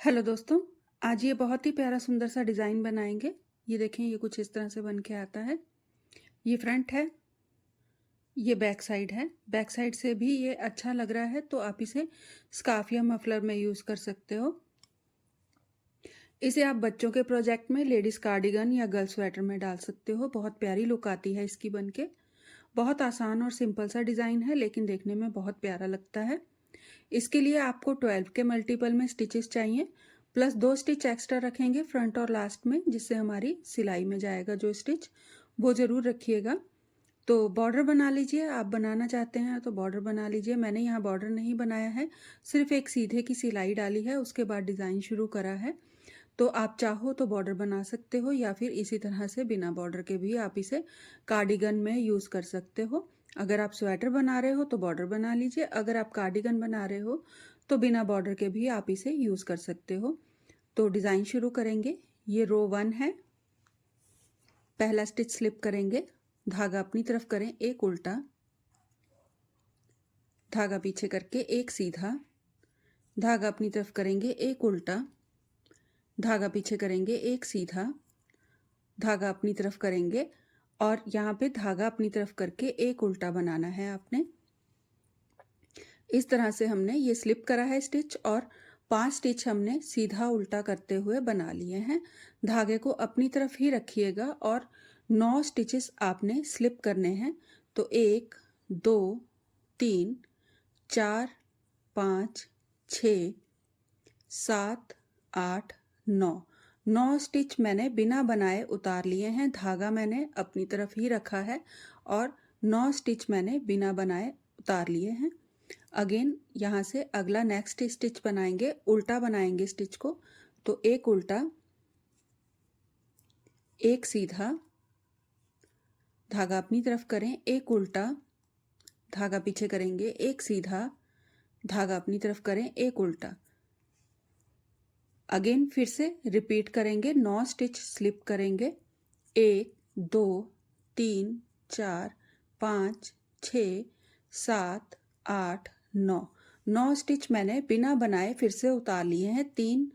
Hello दोस्तों, आज ये बहुत ही प्यारा सुंदर सा डिज़ाइन बनाएंगे। ये देखें, ये कुछ इस तरह से बन के आता है। ये फ्रंट है, ये बैक साइड है। बैक साइड से भी ये अच्छा लग रहा है तो आप इसे स्कार्फ या मफलर में यूज़ कर सकते हो। इसे आप बच्चों के प्रोजेक्ट में लेडीज़ कार्डिगन या गर्ल स्वेटर में डाल सकते हो। बहुत प्यारी लुक आती है इसकी बन के। बहुत आसान और सिंपल सा डिज़ाइन है लेकिन देखने में बहुत प्यारा लगता है। इसके लिए आपको 12 के मल्टीपल में स्टिचेस चाहिए, प्लस 2 स्टिच एक्स्ट्रा रखेंगे फ्रंट और लास्ट में, जिससे हमारी सिलाई में जाएगा जो स्टिच, वो ज़रूर रखिएगा। तो बॉर्डर बना लीजिए। आप बनाना चाहते हैं तो बॉर्डर बना लीजिए। मैंने यहाँ बॉर्डर नहीं बनाया है, सिर्फ एक सीधे की सिलाई डाली है, उसके बाद डिज़ाइन शुरू करा है। तो आप चाहो तो बॉर्डर बना सकते हो या फिर इसी तरह से बिना बॉर्डर के भी आप इसे कार्डिगन में यूज़ कर सकते हो। अगर आप स्वेटर बना रहे हो तो बॉर्डर बना लीजिए, अगर आप कार्डिगन बना रहे हो तो बिना बॉर्डर के भी आप इसे यूज़ कर सकते हो। तो डिज़ाइन शुरू करेंगे। ये रो 1 है। पहला स्टिच स्लिप करेंगे, धागा अपनी तरफ करें, एक उल्टा, धागा पीछे करके एक सीधा, धागा अपनी तरफ करेंगे, एक उल्टा, धागा पीछे करेंगे, एक सीधा, धागा अपनी तरफ करेंगे और यहाँ पे धागा अपनी तरफ करके एक उल्टा बनाना है आपने। इस तरह से हमने ये स्लिप करा है स्टिच और 5 स्टिच हमने सीधा उल्टा करते हुए बना लिए हैं। धागे को अपनी तरफ ही रखिएगा और 9 स्टिचेस आपने स्लिप करने हैं। तो 1 2 3 4 5 6 7 8 9 स्टिच मैंने बिना बनाए उतार लिए हैं। धागा मैंने अपनी तरफ ही रखा है और 9 स्टिच मैंने बिना बनाए उतार लिए हैं। अगेन यहाँ से अगला नेक्स्ट स्टिच बनाएंगे, उल्टा बनाएंगे स्टिच को। तो एक उल्टा, एक सीधा, धागा अपनी तरफ करें, एक उल्टा, धागा पीछे करेंगे, एक सीधा, धागा अपनी तरफ करें, एक उल्टा। अगेन फिर से रिपीट करेंगे, 9 स्टिच स्लिप करेंगे, 1 2 3 4 5 6 7 8 9 स्टिच मैंने बिना बनाए फिर से उतार लिए हैं। 3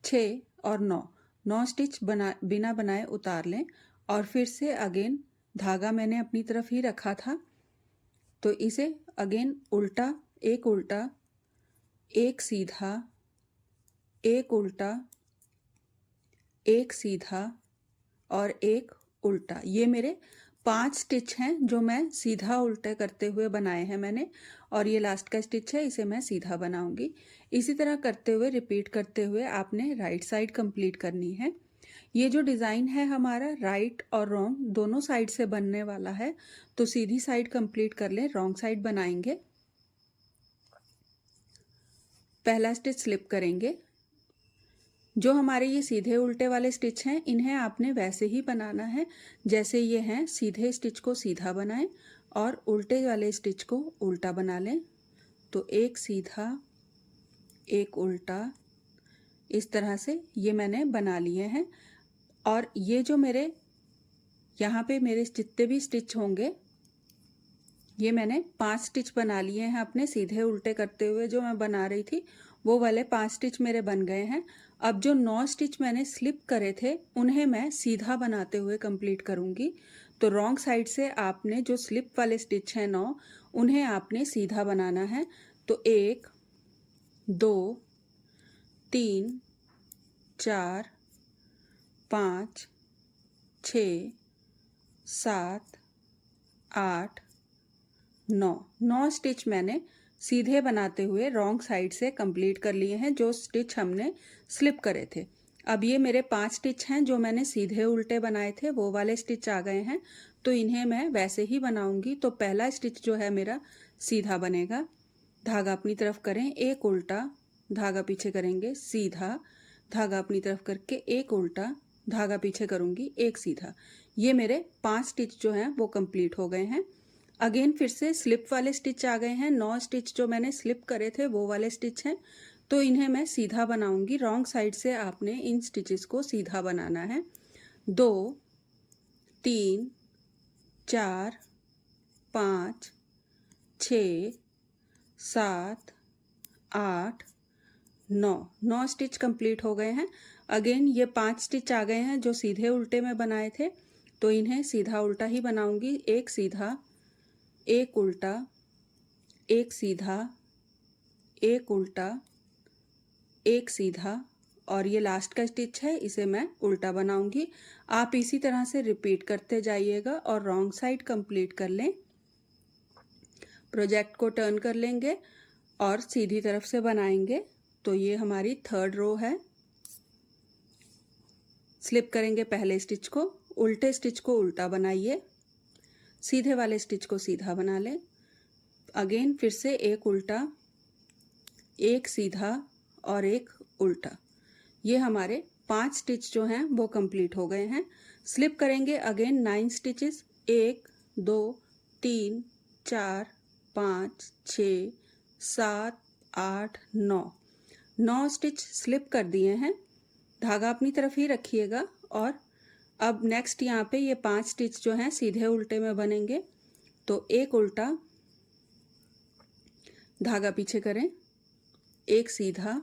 6 और 9 स्टिच बिना बनाए उतार लें और फिर से अगेन धागा मैंने अपनी तरफ ही रखा था तो इसे अगेन उल्टा, एक सीधा, एक उल्टा, एक सीधा और एक उल्टा। ये मेरे 5 स्टिच हैं जो मैं सीधा उल्टे करते हुए बनाए हैं मैंने, और ये लास्ट का स्टिच है, इसे मैं सीधा बनाऊंगी। इसी तरह करते हुए, रिपीट करते हुए आपने राइट साइड कंप्लीट करनी है। ये जो डिज़ाइन है हमारा राइट और रॉन्ग दोनों साइड से बनने वाला है, तो सीधी साइड कंप्लीट कर लें, रॉन्ग साइड बनाएंगे। पहला स्टिच स्लिप करेंगे। जो हमारे ये सीधे उल्टे वाले स्टिच हैं इन्हें आपने वैसे ही बनाना है जैसे ये हैं। सीधे स्टिच को सीधा बनाएं और उल्टे वाले स्टिच को उल्टा बना लें। तो एक सीधा, एक उल्टा, इस तरह से ये मैंने बना लिए हैं। और ये जो मेरे यहाँ पे मेरे जितने भी स्टिच होंगे, ये मैंने 5 स्टिच बना लिए हैं अपने सीधे उल्टे करते हुए। जो मैं बना रही थी वो वाले 5 स्टिच मेरे बन गए हैं। अब जो 9 स्टिच मैंने स्लिप करे थे उन्हें मैं सीधा बनाते हुए कंप्लीट करूँगी। तो रॉन्ग साइड से आपने जो स्लिप वाले स्टिच हैं 9, उन्हें आपने सीधा बनाना है। तो 1 2 3 4 5 6 7 8 9 स्टिच मैंने सीधे बनाते हुए रॉन्ग साइड से कंप्लीट कर लिए हैं जो स्टिच हमने स्लिप करे थे। अब ये मेरे 5 स्टिच हैं जो मैंने सीधे उल्टे बनाए थे, वो वाले स्टिच आ गए हैं, तो इन्हें मैं वैसे ही बनाऊंगी। तो पहला स्टिच जो है मेरा सीधा बनेगा। धागा अपनी तरफ करें, एक उल्टा, धागा पीछे करेंगे, सीधा, धागा अपनी तरफ करके एक उल्टा, धागा पीछे करूंगी, एक सीधा। ये मेरे 5 स्टिच जो हैं वो कंप्लीट हो गए हैं। अगेन फिर से स्लिप वाले स्टिच आ गए हैं। 9 स्टिच जो मैंने स्लिप करे थे वो वाले स्टिच हैं, तो इन्हें मैं सीधा बनाऊंगी। रॉन्ग साइड से आपने इन स्टिचेस को सीधा बनाना है। 2 3 4 5 6 7 8 9 स्टिच कंप्लीट हो गए हैं। अगेन ये 5 स्टिच आ गए हैं जो सीधे उल्टे में बनाए थे, तो इन्हें सीधा उल्टा ही बनाऊंगी। एक सीधा, एक उल्टा, एक सीधा, एक उल्टा, एक सीधा, और ये लास्ट का स्टिच है, इसे मैं उल्टा बनाऊंगी। आप इसी तरह से रिपीट करते जाइएगा और रॉन्ग साइड कंप्लीट कर लें। प्रोजेक्ट को टर्न कर लेंगे और सीधी तरफ से बनाएंगे। तो ये हमारी थर्ड रो है। स्लिप करेंगे पहले स्टिच को, उल्टे स्टिच को उल्टा बनाइए, सीधे वाले स्टिच को सीधा बना लें। अगेन फिर से एक उल्टा, एक सीधा और एक उल्टा। ये हमारे 5 स्टिच जो हैं वो कंप्लीट हो गए हैं। स्लिप करेंगे अगेन 9 स्टिचेस, 1 2 3 4 5 6 7 8 9 स्टिच स्लिप कर दिए हैं। धागा अपनी तरफ ही रखिएगा। और अब नेक्स्ट यहाँ पे ये 5 स्टिच जो हैं सीधे उल्टे में बनेंगे। तो एक उल्टा, धागा पीछे करें, एक सीधा,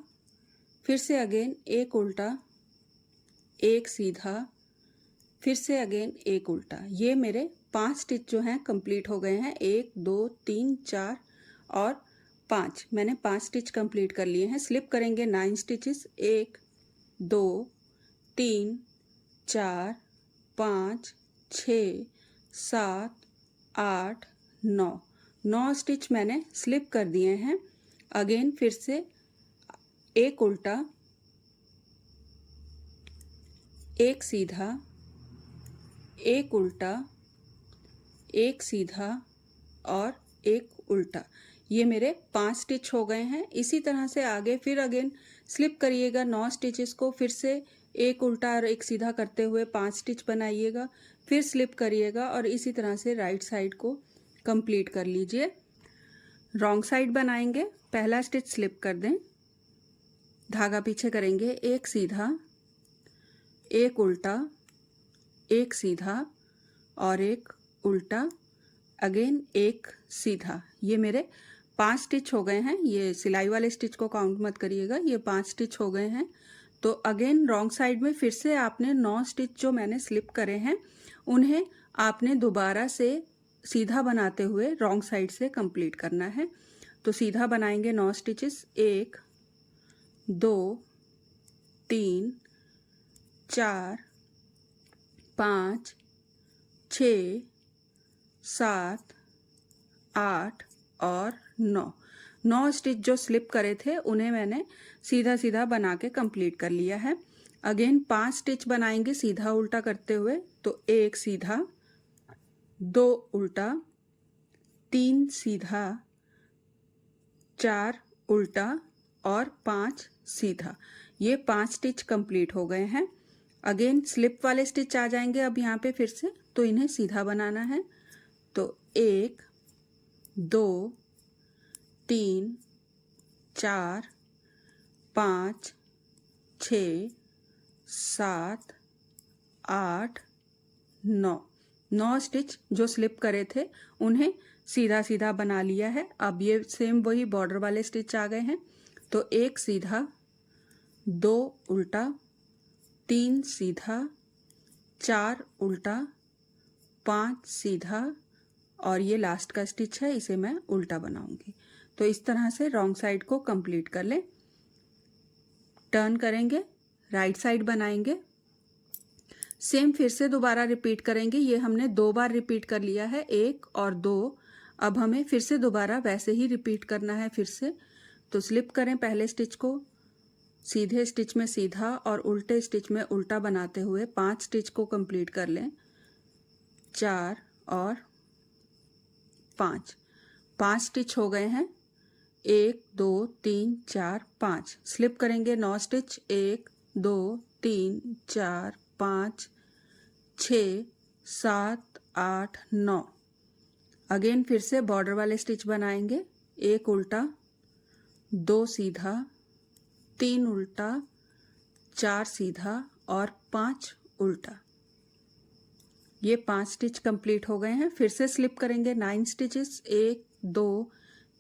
फिर से अगेन एक उल्टा, एक सीधा, फिर से अगेन एक उल्टा। ये मेरे 5 स्टिच जो हैं कंप्लीट हो गए हैं। 1 2 3 4 और 5, मैंने 5 स्टिच कंप्लीट कर लिए हैं। स्लिप करेंगे 9 स्टिचेस, 1 2 3 4 5 6 7 8 9 स्टिच मैंने स्लिप कर दिए हैं। अगेन फिर से एक उल्टा, एक सीधा, एक उल्टा, एक सीधा और एक उल्टा। ये मेरे 5 स्टिच हो गए हैं। इसी तरह से आगे फिर अगेन स्लिप करिएगा 9 स्टिचेस को, फिर से एक उल्टा और एक सीधा करते हुए 5 स्टिच बनाइएगा, फिर स्लिप करिएगा और इसी तरह से राइट साइड को कंप्लीट कर लीजिए। रॉन्ग साइड बनाएंगे। पहला स्टिच स्लिप कर दें, धागा पीछे करेंगे, एक सीधा, एक उल्टा, एक सीधा और एक उल्टा, अगेन एक सीधा। ये मेरे 5 स्टिच हो गए हैं। ये सिलाई वाले स्टिच को काउंट मत करिएगा, ये 5 स्टिच हो गए हैं। तो अगेन रॉन्ग साइड में फिर से आपने 9 स्टिच जो मैंने स्लिप करे हैं उन्हें आपने दोबारा से सीधा बनाते हुए रॉन्ग साइड से कंप्लीट करना है। तो सीधा बनाएंगे 9 स्टिचेस, 1 2 3 4 5 6 7 8 और 9 स्टिच जो स्लिप करे थे उन्हें मैंने सीधा सीधा बना के कंप्लीट कर लिया है। अगेन 5 स्टिच बनाएंगे सीधा उल्टा करते हुए। तो एक सीधा, 2 उल्टा, 3 सीधा, 4 उल्टा और 5 सीधा। ये 5 स्टिच कंप्लीट हो गए हैं। अगेन स्लिप वाले स्टिच आ जाएंगे अब यहाँ पे फिर से, तो इन्हें सीधा बनाना है। तो 1 2 3 4 5 6 7 8 9 स्टिच जो स्लिप करे थे उन्हें सीधा सीधा बना लिया है। अब ये सेम वही बॉर्डर वाले स्टिच आ गए हैं। तो एक सीधा, 2 उल्टा, 3 सीधा, 4 उल्टा, 5 सीधा और ये लास्ट का स्टिच है, इसे मैं उल्टा बनाऊंगी। तो इस तरह से रॉन्ग साइड को कंप्लीट कर लें। टर्न करेंगे, राइट साइड बनाएंगे, सेम फिर से दोबारा रिपीट करेंगे। ये हमने 2 बार रिपीट कर लिया है, 1 और 2। अब हमें फिर से दोबारा वैसे ही रिपीट करना है फिर से। तो स्लिप करें पहले स्टिच को, सीधे स्टिच में सीधा और उल्टे स्टिच में उल्टा बनाते हुए 5 स्टिच को कंप्लीट कर लें। 4 और 5 स्टिच हो गए हैं। 1 2 3 4 5 स्लिप करेंगे 9 स्टिच, 1 2 3 4 5 6 7 8 9। अगेन फिर से बॉर्डर वाले स्टिच बनाएंगे, 1 उल्टा, 2 सीधा, 3 उल्टा, 4 सीधा और 5 उल्टा। ये 5 स्टिच कंप्लीट हो गए हैं। फिर से स्लिप करेंगे 9 स्टिचेस, 1 2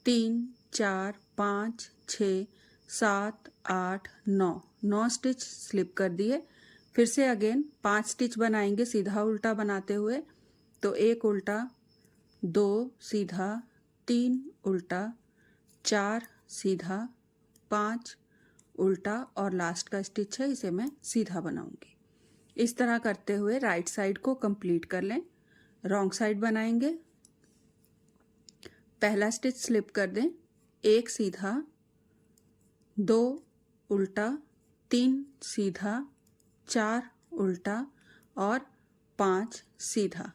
3 4 5 6 7 8 9 9 स्टिच स्लिप कर दिए। फिर से अगेन 5 स्टिच बनाएंगे सीधा उल्टा बनाते हुए। तो एक उल्टा, 2 सीधा, 3 उल्टा, 4 सीधा, 5 उल्टा और लास्ट का स्टिच है इसे मैं सीधा बनाऊंगी। इस तरह करते हुए राइट साइड को कंप्लीट कर लें। रॉन्ग साइड बनाएंगे। पहला स्टिच स्लिप कर दें, एक सीधा, 2 उल्टा, 3 सीधा, 4 उल्टा और 5 सीधा।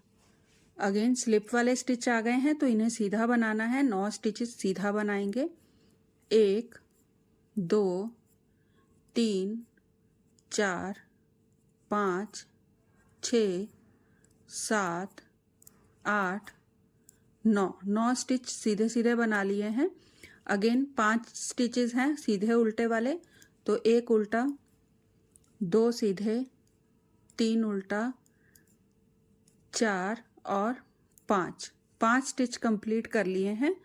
अगेन स्लिप वाले स्टिच आ गए हैं तो इन्हें सीधा बनाना है। 9 स्टिचेस सीधा बनाएंगे। 1 2 3 4 5 6 7 8 9 9 स्टिच सीधे सीधे बना लिए हैं। अगेन 5 स्टिचेस हैं सीधे उल्टे वाले। तो एक उल्टा, 2 सीधे, 3 उल्टा, 4 और 5 5 स्टिच कंप्लीट कर लिए हैं।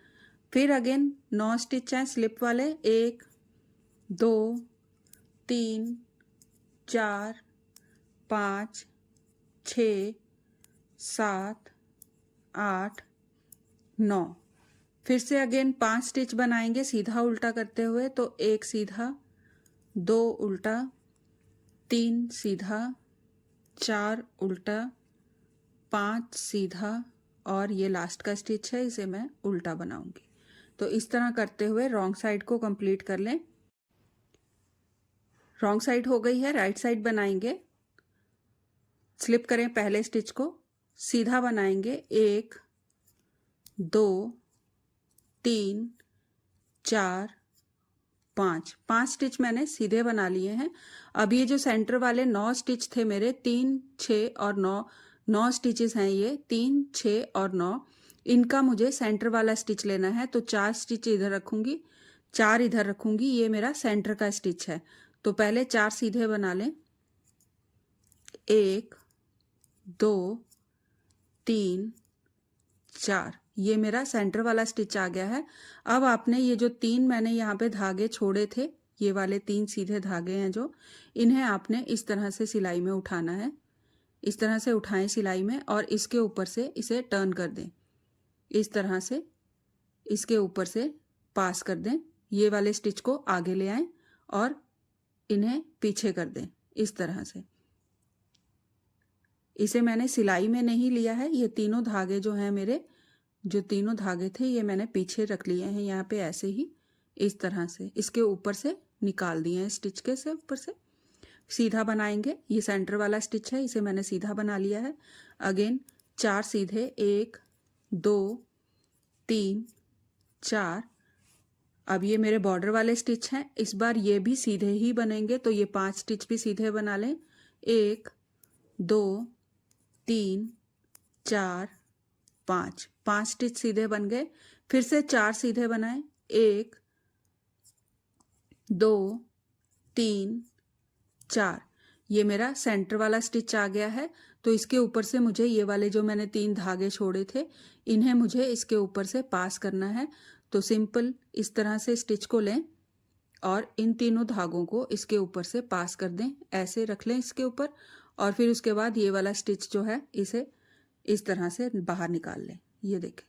फिर अगेन 9 स्टिच हैं स्लिप वाले। 1 2 3 4 5 6 7 8 9। फिर से अगेन 5 स्टिच बनाएंगे सीधा उल्टा करते हुए। तो एक सीधा, 2 उल्टा, 3 सीधा, 4 उल्टा, 5 सीधा और ये लास्ट का स्टिच है इसे मैं उल्टा बनाऊंगी। तो इस तरह करते हुए रॉन्ग साइड को कंप्लीट कर लें। रॉन्ग साइड हो गई है, राइट साइड बनाएंगे। स्लिप करें पहले स्टिच को, सीधा बनाएंगे। 1 2 3 4 5 5 स्टिच मैंने सीधे बना लिए हैं। अब ये जो सेंटर वाले 9 स्टिच थे मेरे, 3 6 और 9 9 स्टिचेस हैं ये, 3 6 और 9। इनका मुझे सेंटर वाला स्टिच लेना है। तो 4 स्टिच इधर रखूंगी, 4 इधर रखूंगी। ये मेरा सेंटर का स्टिच है। तो पहले 4 सीधे बना लें। 1 2 3 4, ये मेरा सेंटर वाला स्टिच आ गया है। अब आपने ये जो 3 मैंने यहाँ पे धागे छोड़े थे, ये वाले 3 सीधे धागे हैं जो, इन्हें आपने इस तरह से सिलाई में उठाना है। इस तरह से उठाएं सिलाई में और इसके ऊपर से इसे टर्न कर दें। इस तरह से इसके ऊपर से पास कर दें। ये वाले स्टिच को आगे ले आएं और इन्हें पीछे कर दें इस तरह से। इसे मैंने सिलाई में नहीं लिया है। ये तीनों धागे जो हैं मेरे, जो तीनों धागे थे ये मैंने पीछे रख लिए हैं यहाँ पे, ऐसे ही इस तरह से इसके ऊपर से निकाल दिए हैं स्टिच के से ऊपर से। सीधा बनाएंगे। ये सेंटर वाला स्टिच है, इसे मैंने सीधा बना लिया है। अगेन 4 सीधे, 1 2 3 4। अब ये मेरे बॉर्डर वाले स्टिच हैं, इस बार ये भी सीधे ही बनेंगे। तो ये 5 स्टिच भी सीधे बना लें। 1 2 3 4 5 5 स्टिच सीधे बन गए। फिर से 4 सीधे बनाएं। 1 2 3 4। ये मेरा सेंटर वाला स्टिच आ गया है। तो इसके ऊपर से मुझे ये वाले जो मैंने 3 धागे छोड़े थे, इन्हें मुझे इसके ऊपर से पास करना है। तो सिंपल इस तरह से स्टिच को लें और इन तीनों धागों को इसके ऊपर से पास कर दें। ऐसे रख लें इसके ऊपर और फिर उसके बाद ये वाला स्टिच जो है इसे इस तरह से बाहर निकाल लें। ये देखें,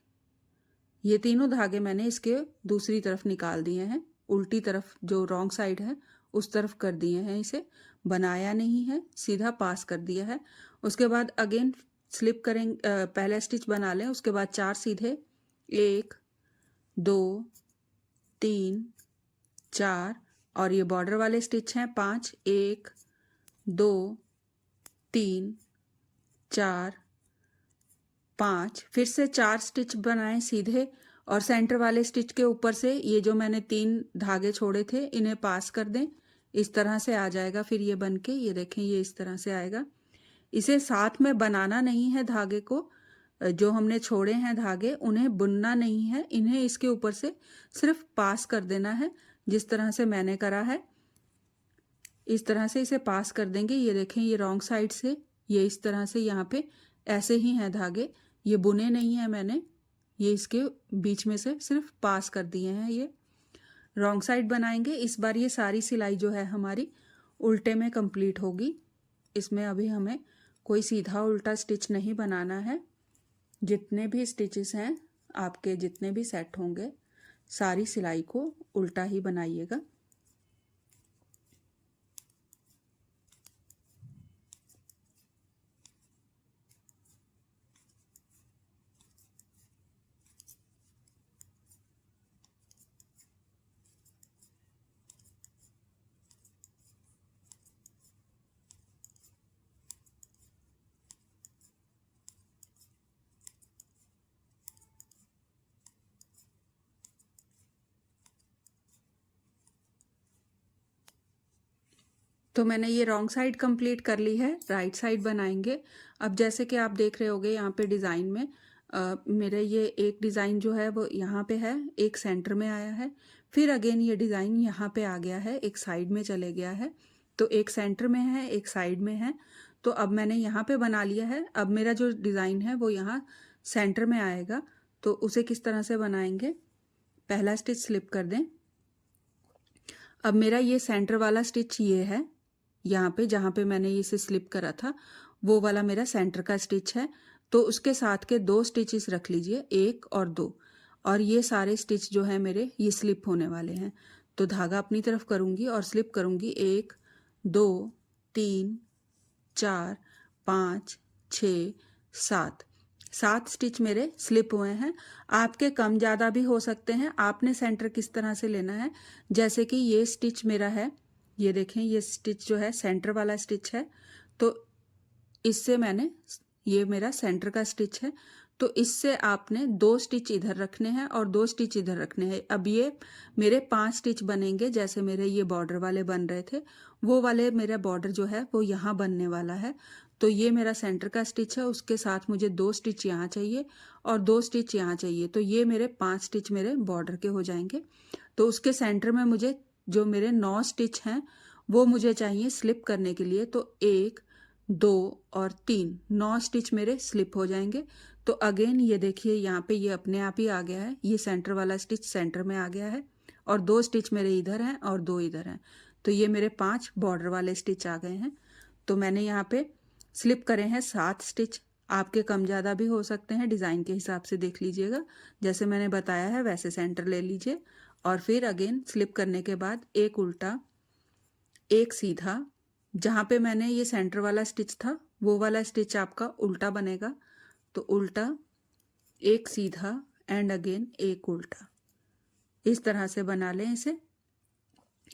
ये तीनों धागे मैंने इसके दूसरी तरफ निकाल दिए हैं। उल्टी तरफ जो रॉन्ग साइड है उस तरफ कर दिए हैं। इसे बनाया नहीं है, सीधा पास कर दिया है। उसके बाद अगेन स्लिप करें, पहला स्टिच बना लें। उसके बाद 4 सीधे, 1 2 3 4 और ये बॉर्डर वाले स्टिच हैं 5, 1 2 3 4 5। फिर से 4 स्टिच बनाएं सीधे और सेंटर वाले स्टिच के ऊपर से ये जो मैंने 3 धागे छोड़े थे इन्हें पास कर दें। इस तरह से आ जाएगा फिर ये बन के, ये देखें ये इस तरह से आएगा। इसे साथ में बनाना नहीं है, धागे को जो हमने छोड़े हैं धागे उन्हें बुनना नहीं है, इन्हें इसके ऊपर से सिर्फ पास कर देना है जिस तरह से मैंने करा है। इस तरह से इसे पास कर देंगे। ये देखें ये रॉन्ग साइड से ये इस तरह से यहाँ पे ऐसे ही हैं धागे, ये बुने नहीं है मैंने, ये इसके बीच में से सिर्फ पास कर दिए हैं ये। रॉन्ग साइड बनाएंगे। इस बार ये सारी सिलाई जो है हमारी उल्टे में कंप्लीट होगी। इसमें अभी हमें कोई सीधा उल्टा स्टिच नहीं बनाना है। जितने भी स्टिचेस हैं आपके, जितने भी सेट होंगे, सारी सिलाई को उल्टा ही बनाइएगा। तो मैंने ये रॉन्ग साइड कंप्लीट कर ली है, राइट साइड बनाएंगे। अब जैसे कि आप देख रहे होगे यहाँ पे डिज़ाइन में मेरे ये एक डिज़ाइन जो है वो यहाँ पे है, एक सेंटर में आया है, फिर अगेन ये डिज़ाइन यहाँ पे आ गया है, एक साइड में चले गया है। तो एक सेंटर में है, एक साइड में है। तो अब मैंने यहाँ पे बना लिया है। अब मेरा जो डिज़ाइन है वो यहाँ सेंटर में आएगा। तो उसे किस तरह से बनाएंगे, पहला स्टिच स्लिप कर दें। अब मेरा ये सेंटर वाला स्टिच ये है, यहाँ पे जहाँ पे मैंने इसे स्लिप करा था वो वाला मेरा सेंटर का स्टिच है। तो उसके साथ के 2 स्टिचेस रख लीजिए, 1 और 2, और ये सारे स्टिच जो है मेरे ये स्लिप होने वाले हैं। तो धागा अपनी तरफ करूँगी और स्लिप करूँगी। 1 2 3 4 5 6 7 7 स्टिच मेरे स्लिप हुए हैं। आपके कम ज़्यादा भी हो सकते हैं। आपने सेंटर किस तरह से लेना है, जैसे कि ये स्टिच मेरा है, ये देखें ये स्टिच जो है सेंटर वाला स्टिच है। तो इससे मैंने, ये मेरा सेंटर का स्टिच है, तो इससे आपने 2 स्टिच इधर रखने हैं और 2 स्टिच इधर रखने हैं। अब ये मेरे 5 स्टिच बनेंगे। जैसे मेरे ये बॉर्डर वाले बन रहे थे, वो वाले मेरा बॉर्डर जो है वो यहाँ बनने वाला है। तो ये मेरा सेंटर का स्टिच है, उसके साथ मुझे 2 स्टिच यहाँ चाहिए और 2 स्टिच यहाँ चाहिए। तो ये मेरे 5 स्टिच मेरे बॉर्डर के हो जाएंगे। तो उसके सेंटर में मुझे जो मेरे 9 स्टिच हैं वो मुझे चाहिए स्लिप करने के लिए। तो 1 2 और 3 9 स्टिच मेरे स्लिप हो जाएंगे। तो अगेन ये देखिए यहाँ पे ये अपने आप ही आ गया है, ये सेंटर वाला स्टिच सेंटर में आ गया है और 2 स्टिच मेरे इधर हैं और 2 इधर हैं। तो ये मेरे 5 बॉर्डर वाले स्टिच आ गए हैं। तो मैंने यहाँ पे स्लिप करे हैं 7 स्टिच। आपके कम ज़्यादा भी हो सकते हैं, डिज़ाइन के हिसाब से देख लीजिएगा। जैसे मैंने बताया है वैसे सेंटर ले लीजिए और फिर अगेन स्लिप करने के बाद एक उल्टा एक सीधा, जहाँ पे मैंने ये सेंटर वाला स्टिच था वो वाला स्टिच आपका उल्टा बनेगा। तो उल्टा एक सीधा एंड अगेन एक उल्टा, इस तरह से बना लें इसे।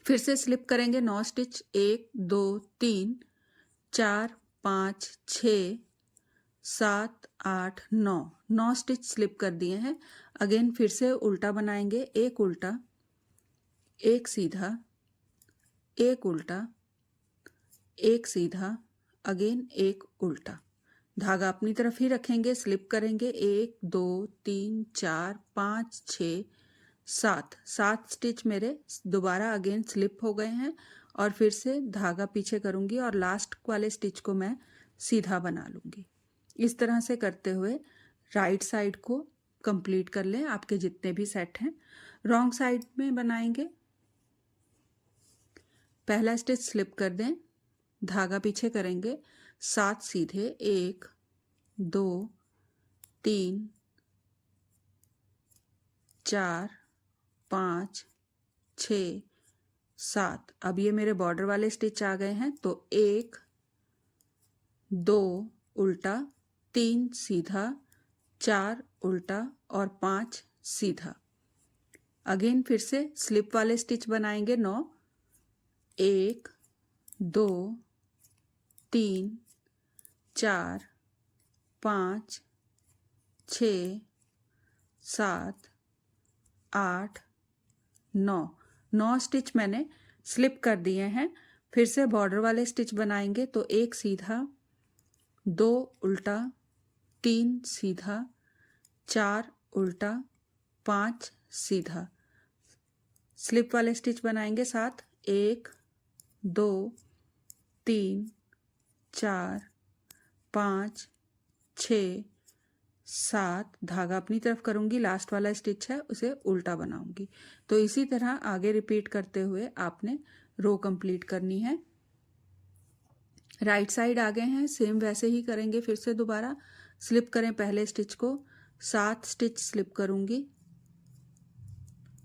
फिर से स्लिप करेंगे 9 स्टिच, 1 2 3 4 5 6 7 8 9 9 स्टिच स्लिप कर दिए हैं। अगेन फिर से उल्टा बनाएंगे, एक उल्टा एक सीधा एक उल्टा एक सीधा अगेन एक उल्टा। धागा अपनी तरफ ही रखेंगे, स्लिप करेंगे 1 2 3 4 5 6 7 7 स्टिच मेरे दोबारा अगेन स्लिप हो गए हैं। और फिर से धागा पीछे करूंगी और लास्ट वाले स्टिच को मैं सीधा बना लूंगी। इस तरह से करते हुए राइट साइड को कंप्लीट कर लें, आपके जितने भी सेट हैं। रॉन्ग साइड में बनाएंगे, पहला स्टिच स्लिप कर दें, धागा पीछे करेंगे, 7 सीधे 1 2 3 4 5 6 7। अब ये मेरे बॉर्डर वाले स्टिच आ गए हैं। तो 1 2 उल्टा 3 सीधा 4 उल्टा और 5 सीधा। अगेन फिर से स्लिप वाले स्टिच बनाएंगे 9, 1 2 3 4 5 6 7 8 9 9 स्टिच मैंने स्लिप कर दिए हैं। फिर से बॉर्डर वाले स्टिच बनाएंगे। तो 1 सीधा 2 उल्टा 3 सीधा 4 उल्टा 5 सीधा। स्लिप वाले स्टिच बनाएंगे 7, 1 2 3 4 5 6 7, धागा अपनी तरफ करूँगी, लास्ट वाला स्टिच है उसे उल्टा बनाऊँगी। तो इसी तरह आगे रिपीट करते हुए आपने रो कंप्लीट करनी है। राइट साइड आ गए हैं, सेम वैसे ही करेंगे। फिर से दोबारा स्लिप करें पहले स्टिच को, 7 स्टिच स्लिप करूँगी,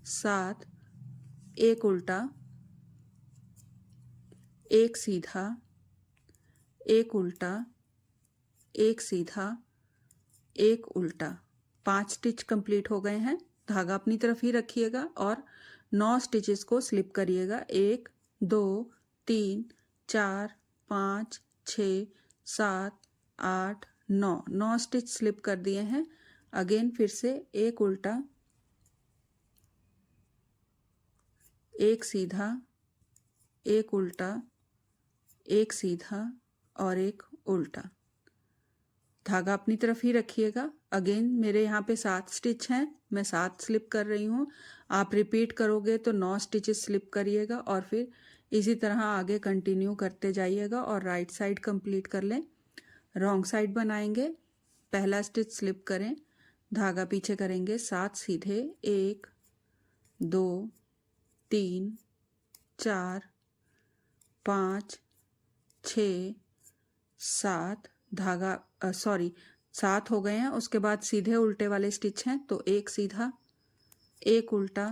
7, एक उल्टा, एक सीधा, एक उल्टा, एक सीधा, एक उल्टा। 5 स्टिच कंप्लीट हो गए हैं। धागा अपनी तरफ ही रखिएगा और 9 स्टिचेस को स्लिप करिएगा। 1 2 3 4 5 6 7 8 9, 9 स्टिच स्लिप कर दिए हैं। अगेन फिर से एक उल्टा, एक सीधा, एक उल्टा, एक सीधा और एक उल्टा। धागा अपनी तरफ ही रखिएगा। अगेन मेरे यहाँ पे 7 स्टिच हैं, मैं 7 स्लिप कर रही हूँ। आप रिपीट करोगे तो 9 स्टिचेस स्लिप करिएगा और फिर इसी तरह आगे कंटिन्यू करते जाइएगा और राइट साइड कंप्लीट कर लें। रॉन्ग साइड बनाएंगे। पहला स्टिच स्लिप करें, धागा पीछे करेंगे, 7 सीधे, 1 2 3 4 5 6 7, धागा 7 हो गए हैं। उसके बाद सीधे उल्टे वाले स्टिच हैं, तो एक सीधा, एक उल्टा,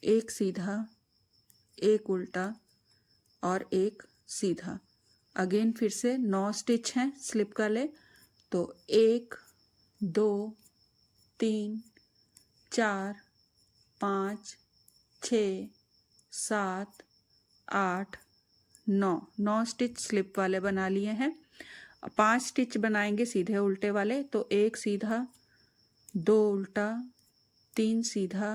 एक सीधा, एक उल्टा और एक सीधा। अगेन फिर से 9 स्टिच हैं, स्लिप कर ले। तो 1 2 3 4 5 6 7 8 9, 9 स्टिच स्लिप वाले बना लिए हैं। 5 स्टिच बनाएंगे सीधे उल्टे वाले, तो एक सीधा, 2 उल्टा, 3 सीधा,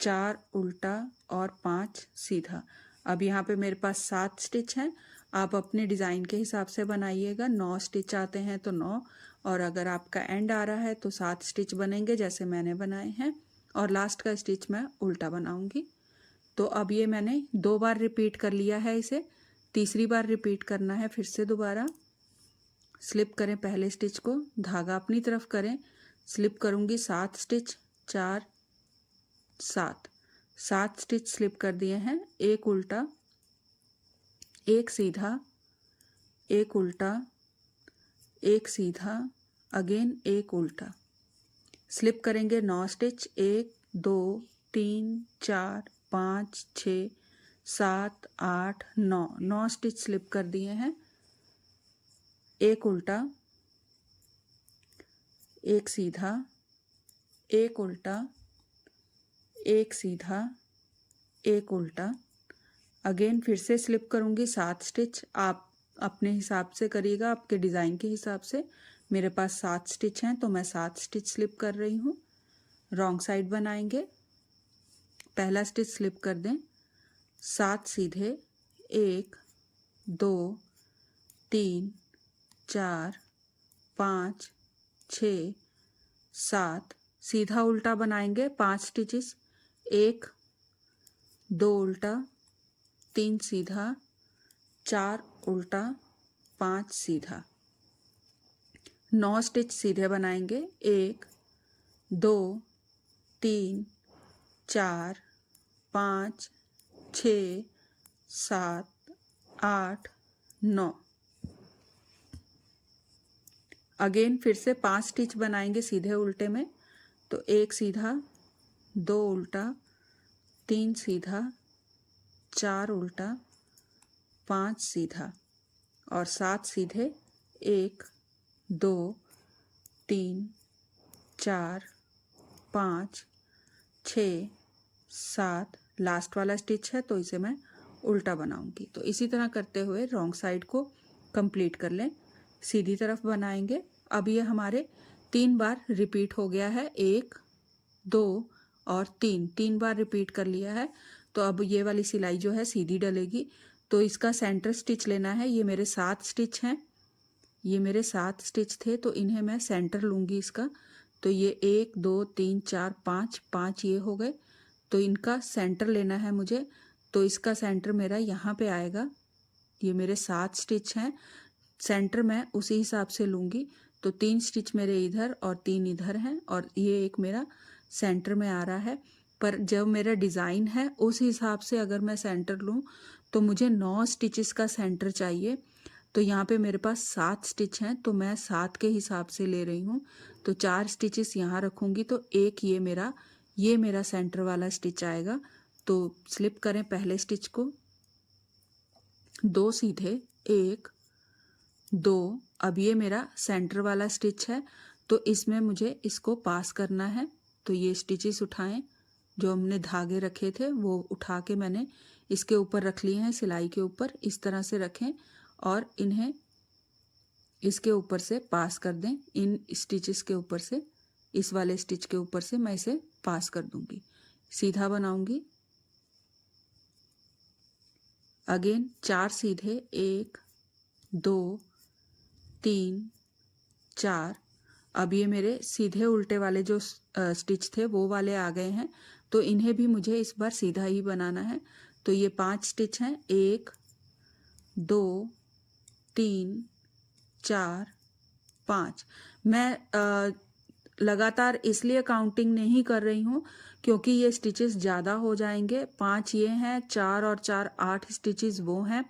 4 उल्टा और 5 सीधा। अब यहाँ पे मेरे पास 7 स्टिच हैं। आप अपने डिज़ाइन के हिसाब से बनाइएगा। 9 स्टिच आते हैं तो 9, और अगर आपका एंड आ रहा है तो 7 स्टिच बनेंगे जैसे मैंने बनाए हैं, और लास्ट का स्टिच मैं उल्टा बनाऊंगी। तो अब ये मैंने 2 बार रिपीट कर लिया है, इसे तीसरी बार रिपीट करना है। फिर से दोबारा स्लिप करें पहले स्टिच को, धागा अपनी तरफ करें, स्लिप करूंगी 7 स्टिच, 4 7, 7 स्टिच स्लिप कर दिए हैं। एक उल्टा, एक सीधा, एक उल्टा, एक सीधा, अगेन एक उल्टा। स्लिप करेंगे 9 स्टिच, 1 2 3 4 5 6 7 8 9, 9 स्टिच स्लिप कर दिए हैं। एक उल्टा, एक सीधा, एक उल्टा, एक सीधा, एक उल्टा। अगेन फिर से स्लिप करूंगी 7 स्टिच। आप अपने हिसाब से करिएगा, आपके डिज़ाइन के हिसाब से। मेरे पास 7 स्टिच हैं तो मैं 7 स्टिच स्लिप कर रही हूँ। रॉन्ग साइड बनाएंगे। पहला स्टिच स्लिप कर दें, 7 सीधे, 1 2 3 4 5 6 7, सीधा उल्टा बनाएंगे 5 स्टिचेस, 1 2 उल्टा, 3 सीधा, 4 उल्टा, 5 सीधा। 9 स्टिच सीधे बनाएंगे, 1 2 3 4 5 6 7 8 9। अगेन फिर से 5 स्टिच बनाएंगे सीधे उल्टे में, तो एक सीधा, 2 उल्टा, 3 सीधा, 4 उल्टा, 5 सीधा और 7 सीधे, 1 2 3 4 5 6 7। लास्ट वाला स्टिच है तो इसे मैं उल्टा बनाऊंगी। तो इसी तरह करते हुए रॉन्ग साइड को कंप्लीट कर लें। सीधी तरफ बनाएंगे। अब ये हमारे 3 बार रिपीट हो गया है, 1 2 और 3, 3 बार रिपीट कर लिया है। तो अब ये वाली सिलाई जो है सीधी डलेगी, तो इसका सेंटर स्टिच लेना है। ये मेरे 7 स्टिच हैं, ये मेरे 7 स्टिच थे, तो इन्हें मैं सेंटर लूँगी इसका। तो ये 1 2 3 4 5, 5 ये हो गए, तो इनका सेंटर लेना है मुझे। तो इसका सेंटर मेरा यहाँ पे आएगा। ये मेरे 7 स्टिच हैं, सेंटर मैं उसी हिसाब से लूँगी। तो 3 स्टिच मेरे इधर और 3 इधर हैं और ये एक मेरा सेंटर में आ रहा है। पर जब मेरा डिज़ाइन है उस हिसाब से अगर मैं सेंटर लूँ तो मुझे 9 स्टिचेस का सेंटर चाहिए। तो यहाँ पे मेरे पास 7 स्टिच हैं तो मैं 7 के हिसाब से ले रही हूँ। तो 4 स्टिचेस यहाँ रखूँगी तो एक ये मेरा सेंटर वाला स्टिच आएगा। तो स्लिप करें पहले स्टिच को, 2 सीधे, 1 2। अब ये मेरा सेंटर वाला स्टिच है तो इसमें मुझे इसको पास करना है। तो ये स्टिचेस उठाएं, जो हमने धागे रखे थे वो उठा के मैंने इसके ऊपर रख लिए हैं, सिलाई के ऊपर इस तरह से रखें और इन्हें इसके ऊपर से पास कर दें। इन स्टिचेस के ऊपर से, इस वाले स्टिच के ऊपर से मैं इसे पास कर दूंगी, सीधा बनाऊंगी। अगेन 4 सीधे, 1 2 3 4। अब ये मेरे सीधे उल्टे वाले जो स्टिच थे वो वाले आ गए हैं तो इन्हें भी मुझे इस बार सीधा ही बनाना है। तो ये 5 स्टिच हैं, 1 2 3 4 5। मैं लगातार इसलिए काउंटिंग नहीं कर रही हूँ क्योंकि ये स्टिचेस ज़्यादा हो जाएंगे। 5 ये हैं, 4 और 4 8 स्टिचेस वो हैं,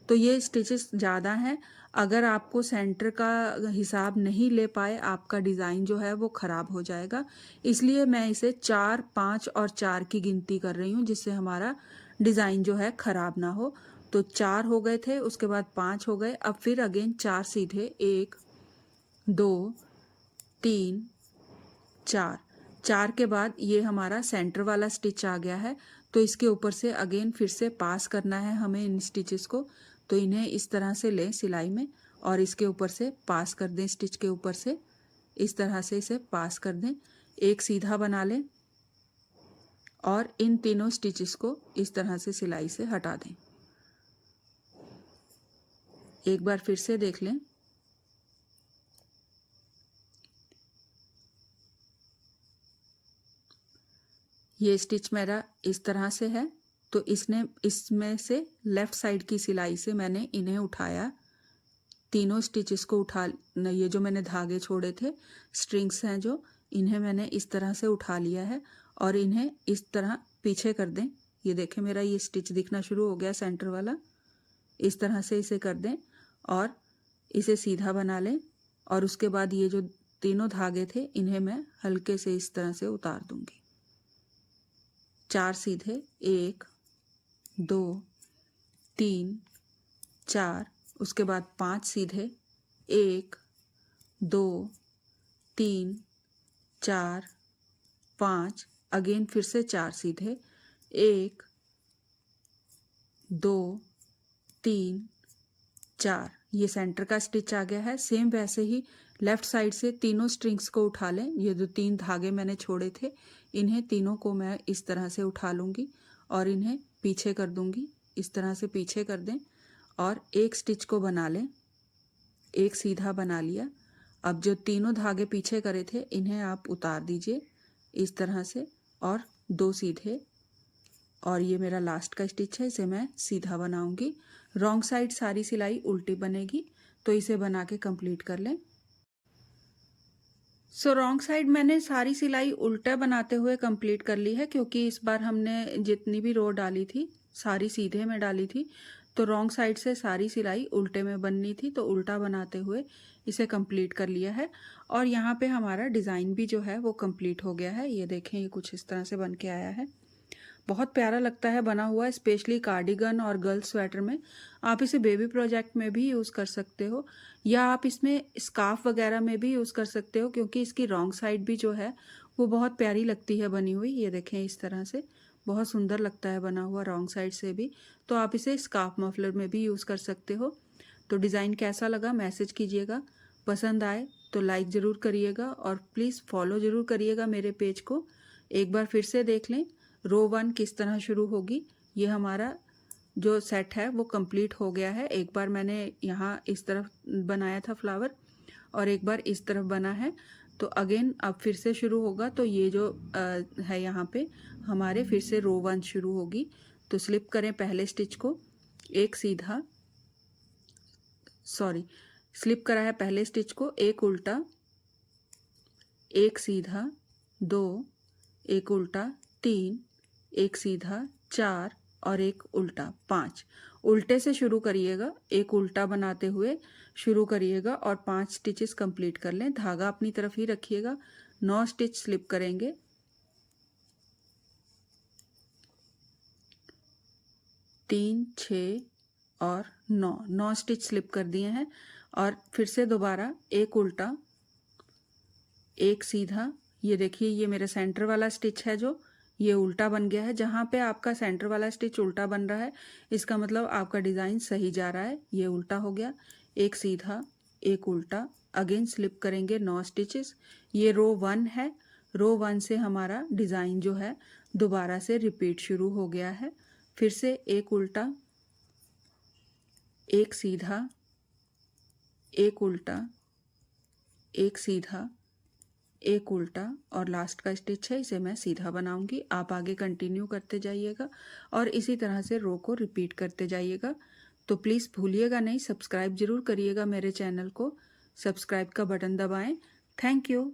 तो ये स्टिचेस ज़्यादा हैं। अगर आपको सेंटर का हिसाब नहीं ले पाए, आपका डिज़ाइन जो है वो ख़राब हो जाएगा। इसलिए मैं इसे 4 5 और 4 की गिनती कर रही हूँ जिससे हमारा डिज़ाइन जो है ख़राब ना हो। तो 4 हो गए थे, उसके बाद 5 हो गए, अब फिर अगेन 4 सीधे, 1 2 3 4। 4 के बाद ये हमारा सेंटर वाला स्टिच आ गया है तो इसके ऊपर से अगेन फिर से पास करना है हमें इन स्टिचेस को। तो इन्हें इस तरह से लें सिलाई में और इसके ऊपर से पास कर दें, स्टिच के ऊपर से इस तरह से इसे पास कर दें, एक सीधा बना लें और इन तीनों स्टिचेस को इस तरह से सिलाई से हटा दें। एक बार फिर से देख लें। ये स्टिच मेरा इस तरह से है तो इसमें से लेफ़्ट साइड की सिलाई से मैंने इन्हें उठाया, तीनों स्टिचेस को उठा, ये जो मैंने धागे छोड़े थे, स्ट्रिंग्स हैं जो, इन्हें मैंने इस तरह से उठा लिया है और इन्हें इस तरह पीछे कर दें। ये देखें मेरा ये स्टिच दिखना शुरू हो गया सेंटर वाला, इस तरह से इसे कर दें और इसे सीधा बना लें और उसके बाद ये जो तीनों धागे थे इन्हें मैं हल्के से इस तरह से उतार दूंगी। 4 सीधे, 1 2 3 4, उसके बाद 5 सीधे, 1 2 3 4 5, अगेन फिर से 4 सीधे, 1 2 3 4। ये सेंटर का स्टिच आ गया है। सेम वैसे ही लेफ्ट साइड से तीनों स्ट्रिंग्स को उठा लें। ये जो 3 धागे मैंने छोड़े थे इन्हें तीनों को मैं इस तरह से उठा लूँगी और इन्हें पीछे कर दूँगी, इस तरह से पीछे कर दें और एक स्टिच को बना लें, एक सीधा बना लिया। अब जो तीनों धागे पीछे करे थे इन्हें आप उतार दीजिए इस तरह से और 2 सीधे, और ये मेरा लास्ट का स्टिच है, इसे मैं सीधा बनाऊंगी। रॉन्ग साइड सारी सिलाई उल्टी बनेगी तो इसे बना के कंप्लीट कर लें। सो रॉन्ग साइड मैंने सारी सिलाई उल्टा बनाते हुए कंप्लीट कर ली है क्योंकि इस बार हमने जितनी भी रो डाली थी सारी सीधे में डाली थी, तो रॉन्ग साइड से सारी सिलाई उल्टे में बननी थी, तो उल्टा बनाते हुए इसे कंप्लीट कर लिया है। और यहाँ पे हमारा डिज़ाइन भी जो है वो कंप्लीट हो गया है। ये देखें, ये कुछ इस तरह से बन के आया है, बहुत प्यारा लगता है बना हुआ, स्पेशली कार्डिगन और गर्ल्स स्वेटर में। आप इसे बेबी प्रोजेक्ट में भी यूज़ कर सकते हो या आप इसमें स्कार्फ वगैरह में भी यूज़ कर सकते हो क्योंकि इसकी रॉन्ग साइड भी जो है वो बहुत प्यारी लगती है बनी हुई। ये देखें, इस तरह से बहुत सुंदर लगता है बना हुआ रॉन्ग साइड से भी। तो आप इसे स्कार्फ मफलर में भी यूज़ कर सकते हो। तो डिज़ाइन कैसा लगा मैसेज कीजिएगा, पसंद आए तो लाइक ज़रूर करिएगा और प्लीज़ फॉलो ज़रूर करिएगा मेरे पेज को। एक बार फिर से देख लें रो 1 किस तरह शुरू होगी। ये हमारा जो सेट है वो कंप्लीट हो गया है। एक बार मैंने यहाँ इस तरफ बनाया था फ्लावर और एक बार इस तरफ बना है, तो अगेन अब फिर से शुरू होगा। तो ये जो है यहाँ पे हमारे फिर से रो 1 शुरू होगी। तो स्लिप करें पहले स्टिच को, एक सीधा, स्लिप करा है पहले स्टिच को, एक उल्टा, एक सीधा, 2, एक उल्टा, 3, एक सीधा, 4 और एक उल्टा, 5। उल्टे से शुरू करिएगा, एक उल्टा बनाते हुए शुरू करिएगा और 5 स्टिचेस कंप्लीट कर लें। धागा अपनी तरफ ही रखिएगा। 9 स्टिच स्लिप करेंगे। 3, 6 और 9 स्टिच स्लिप कर दिए हैं। और फिर से दोबारा एक उल्टा, एक सीधा, ये देखिए ये मेरा सेंटर वाला स्टिच है जो ये उल्टा बन गया है। जहाँ पे आपका सेंटर वाला स्टिच उल्टा बन रहा है इसका मतलब आपका डिज़ाइन सही जा रहा है। ये उल्टा हो गया, एक सीधा, एक उल्टा, अगेन स्लिप करेंगे 9 स्टिचेस। ये रो 1 है। रो 1 से हमारा डिज़ाइन जो है दोबारा से रिपीट शुरू हो गया है। फिर से एक उल्टा, एक सीधा, एक उल्टा, एक सीधा, एक उल्टा और लास्ट का स्टिच है, इसे मैं सीधा बनाऊंगी। आप आगे कंटिन्यू करते जाइएगा और इसी तरह से रो को रिपीट करते जाइएगा। तो प्लीज़ भूलिएगा नहीं, सब्सक्राइब ज़रूर करिएगा मेरे चैनल को। सब्सक्राइब का बटन दबाएं। Thank you.